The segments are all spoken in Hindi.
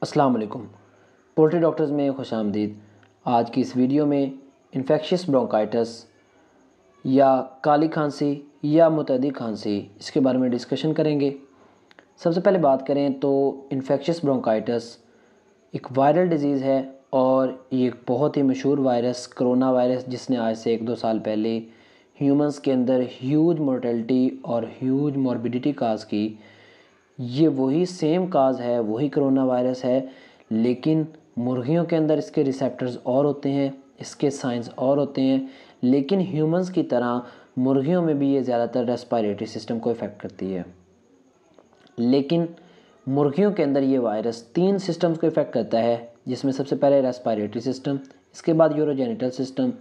अस्सलाम वालेकुम। पोल्ट्री डॉक्टर्स में खुशामदीद। आज की इस वीडियो में इन्फेक्शियस ब्रोंकाइटिस या काली खांसी या मुतअद्दी खांसी इसके बारे में डिस्कशन करेंगे। सबसे पहले बात करें तो इन्फेक्शियस ब्रोंकाइटिस एक वायरल डिज़ीज़ है और ये एक बहुत ही मशहूर वायरस कोरोना वायरस जिसने आज से 1-2 साल पहले ह्यूमंस के अंदर ह्यूज मोर्टेलिटी और ह्यूज मॉर्बिडिटी काज की। ये वही सेम काज है, वही कोरोना वायरस है, लेकिन मुर्गियों के अंदर इसके रिसेप्टर्स और होते हैं, इसके साइंस और होते हैं, लेकिन ह्यूमंस की तरह मुर्गियों में भी ये ज़्यादातर रेस्पिरेटरी सिस्टम को इफ़ेक्ट करती है। लेकिन मुर्गियों के अंदर ये वायरस 3 सिस्टम्स को इफ़ेक्ट करता है, जिसमें सबसे पहले रेस्पिरेटरी सिस्टम, इसके बाद यूरोजेनिटल सिस्टम,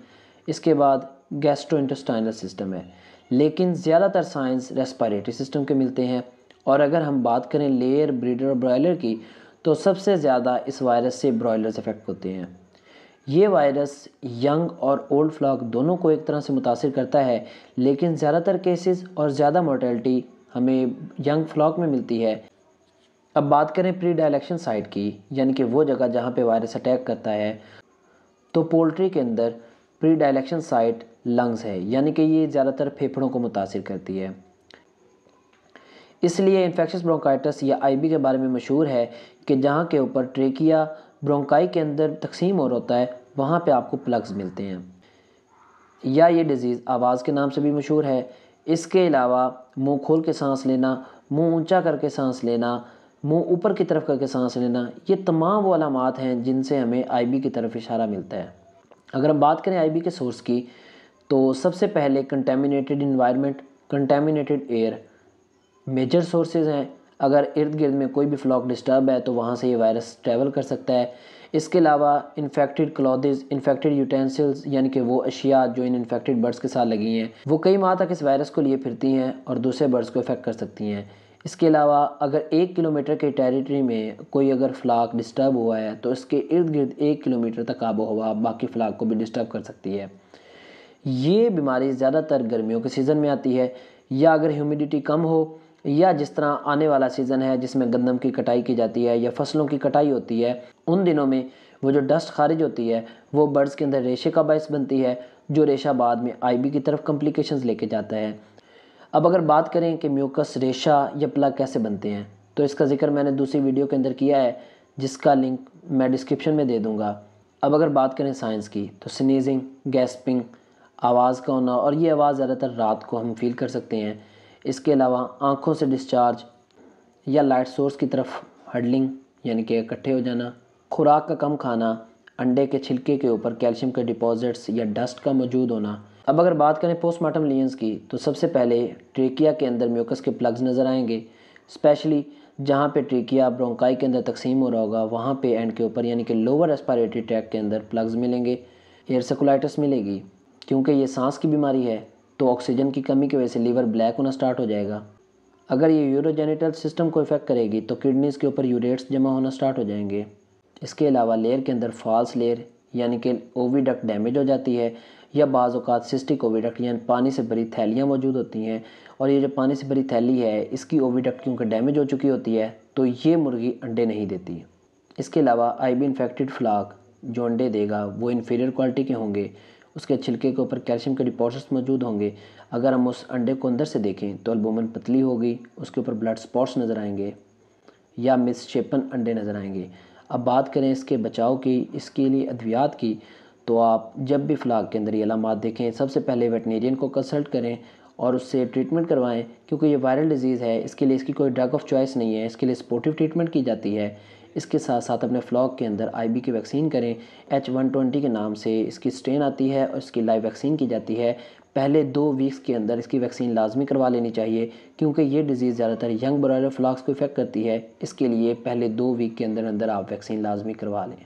इसके बाद गैस्ट्रोइंटेस्टाइनल सिस्टम है। लेकिन ज़्यादातर साइंस रेस्पिरेटरी सिस्टम के मिलते हैं। और अगर हम बात करें लेयर, ब्रीडर और ब्रॉयलर की, तो सबसे ज़्यादा इस वायरस से ब्रॉयलर्स इफ़ेक्ट होते हैं। ये वायरस यंग और ओल्ड फ्लॉक दोनों को एक तरह से मुतासिर करता है, लेकिन ज़्यादातर केसेस और ज़्यादा मोर्टेलिटी हमें यंग फ्लॉक में मिलती है। अब बात करें प्री डायलेक्शन साइट की, यानी कि वो जगह जहाँ पे वायरस अटैक करता है, तो पोल्ट्री के अंदर प्री डायलेक्शन साइट लंग्स है, यानी कि ये ज़्यादातर फेफड़ों को मुतासिर करती है। इसलिए इन्फेक्शियस ब्रोंकाइटिस या आईबी के बारे में मशहूर है कि जहाँ के ऊपर ट्रेकिया ब्रोंकाई के अंदर तकसीम और होता है, वहाँ पे आपको प्लग्स मिलते हैं। या ये डिज़ीज़ आवाज़ के नाम से भी मशहूर है। इसके अलावा मुंह खोल के सांस लेना, मुंह ऊंचा करके सांस लेना, मुंह ऊपर की तरफ करके सांस लेना, ये तमाम वो अलामात हैं जिनसे हमें आईबी की तरफ इशारा मिलता है। अगर हम बात करें आईबी के सोर्स की, तो सबसे पहले contaminated environment, contaminated air major sources हैं। अगर इर्द गिर्द में कोई भी फ्लॉक डिस्टर्ब है तो वहाँ से ये वायरस ट्रैवल कर सकता है। इसके अलावा इन्फेक्टेड क्लॉथेस, इन्फेक्टेड यूटेंसिल्स, यानी कि वो अशिया जो इन इन्फेक्टेड बर्ड्स के साथ लगी हैं, वो कई माह तक इस वायरस को लिए फिरती हैं और दूसरे बर्ड्स को इफेक्ट कर सकती हैं। इसके अलावा अगर 1 किलोमीटर के टेरिटरी में कोई अगर फ्लॉक डिस्टर्ब हुआ है तो इसके इर्द गिर्द 1 किलोमीटर तक आबो हवा बाकी फ्लॉक को भी डिस्टर्ब कर सकती है। ये बीमारी ज़्यादातर गर्मियों के सीज़न में आती है, या अगर ह्यूमिडिटी कम हो, या जिस तरह आने वाला सीज़न है जिसमें गंदम की कटाई की जाती है या फसलों की कटाई होती है, उन दिनों में वो जो डस्ट खारिज होती है वो बर्ड्स के अंदर रेशे का बायस बनती है, जो रेशा बाद में आईबी की तरफ कॉम्प्लिकेशंस लेके जाता है। अब अगर बात करें कि म्यूकस, रेशा या प्लग कैसे बनते हैं, तो इसका जिक्र मैंने दूसरी वीडियो के अंदर किया है, जिसका लिंक मैं डिस्क्रिप्शन में दे दूँगा। अब अगर बात करें साइंस की, तो स्नीजिंग, गैस्पिंग, आवाज़ का होना, और ये आवाज़ ज़्यादातर रात को हम फील कर सकते हैं। इसके अलावा आँखों से डिस्चार्ज या लाइट सोर्स की तरफ हडलिंग, यानी कि इकट्ठे हो जाना, खुराक का कम खाना, अंडे के छिलके के ऊपर कैल्शियम के डिपॉजिट्स या डस्ट का मौजूद होना। अब अगर बात करें पोस्टमार्टम लीजन्स की, तो सबसे पहले ट्रेकिया के अंदर म्यूकस के प्लग्स नज़र आएंगे, स्पेशली जहाँ पे ट्रेकिया ब्रोंकाई के अंदर तकसीम हो रहा होगा वहाँ पे एंड के ऊपर, यानी कि लोअर रेस्पिरेटरी ट्रैक्ट के अंदर प्लग्स मिलेंगे। एयर सेकुलाइटिस मिलेगी, क्योंकि ये सांस की बीमारी है तो ऑक्सीजन की कमी की वजह से लीवर ब्लैक होना स्टार्ट हो जाएगा। अगर ये यूरोजेनिटल सिस्टम को इफेक्ट करेगी तो किडनीज़ के ऊपर यूरेट्स जमा होना स्टार्ट हो जाएंगे। इसके अलावा लेयर के अंदर फॉल्स लेयर, यानी कि ओविडक्ट डैमेज हो जाती है, या बाज़ औक़ात सिस्टिक ओविडक्ट यानी पानी से भरी थैलियाँ मौजूद होती हैं, और ये जो पानी से भरी थैली है इसकी ओविडक्ट क्योंकि डैमेज हो चुकी होती है तो ये मुर्गी अंडे नहीं देती। इसके अलावा आईबी इन्फेक्टेड फ्लॉक जो अंडे देगा वो इन्फीरियर क्वालिटी के होंगे, उसके छिलके के ऊपर कैल्शियम के डिपॉजिट्स मौजूद होंगे। अगर हम उस अंडे को अंदर से देखें तो एल्बुमिन पतली होगी, उसके ऊपर ब्लड स्पॉट्स नज़र आएंगे या मिसशेपन अंडे नज़र आएंगे। अब बात करें इसके बचाव की, इसके लिए अद्वियात की, तो आप जब भी फ्लॉक के अंदर ये अलामात देखें सबसे पहले वेटनेरियन को कंसल्ट करें और उससे ट्रीटमेंट करवाएं, क्योंकि ये वायरल डिज़ीज़ है। इसके लिए इसकी कोई ड्रग ऑफ चॉइस नहीं है, इसके लिए सपोर्टिव ट्रीटमेंट की जाती है। इसके साथ साथ अपने फ्लॉक के अंदर आईबी की वैक्सीन करें। H120 के नाम से इसकी स्ट्रेन आती है और इसकी लाइव वैक्सीन की जाती है। पहले 2 वीक्स के अंदर इसकी वैक्सीन लाजमी करवा लेनी चाहिए, क्योंकि ये डिज़ीज़ ज़्यादातर यंग ब्रॉयलर फ्लॉक्स को इफेक्ट करती है। इसके लिए पहले 2 वीक के अंदर अंदर आप वैक्सीन लाजमी करवा लें।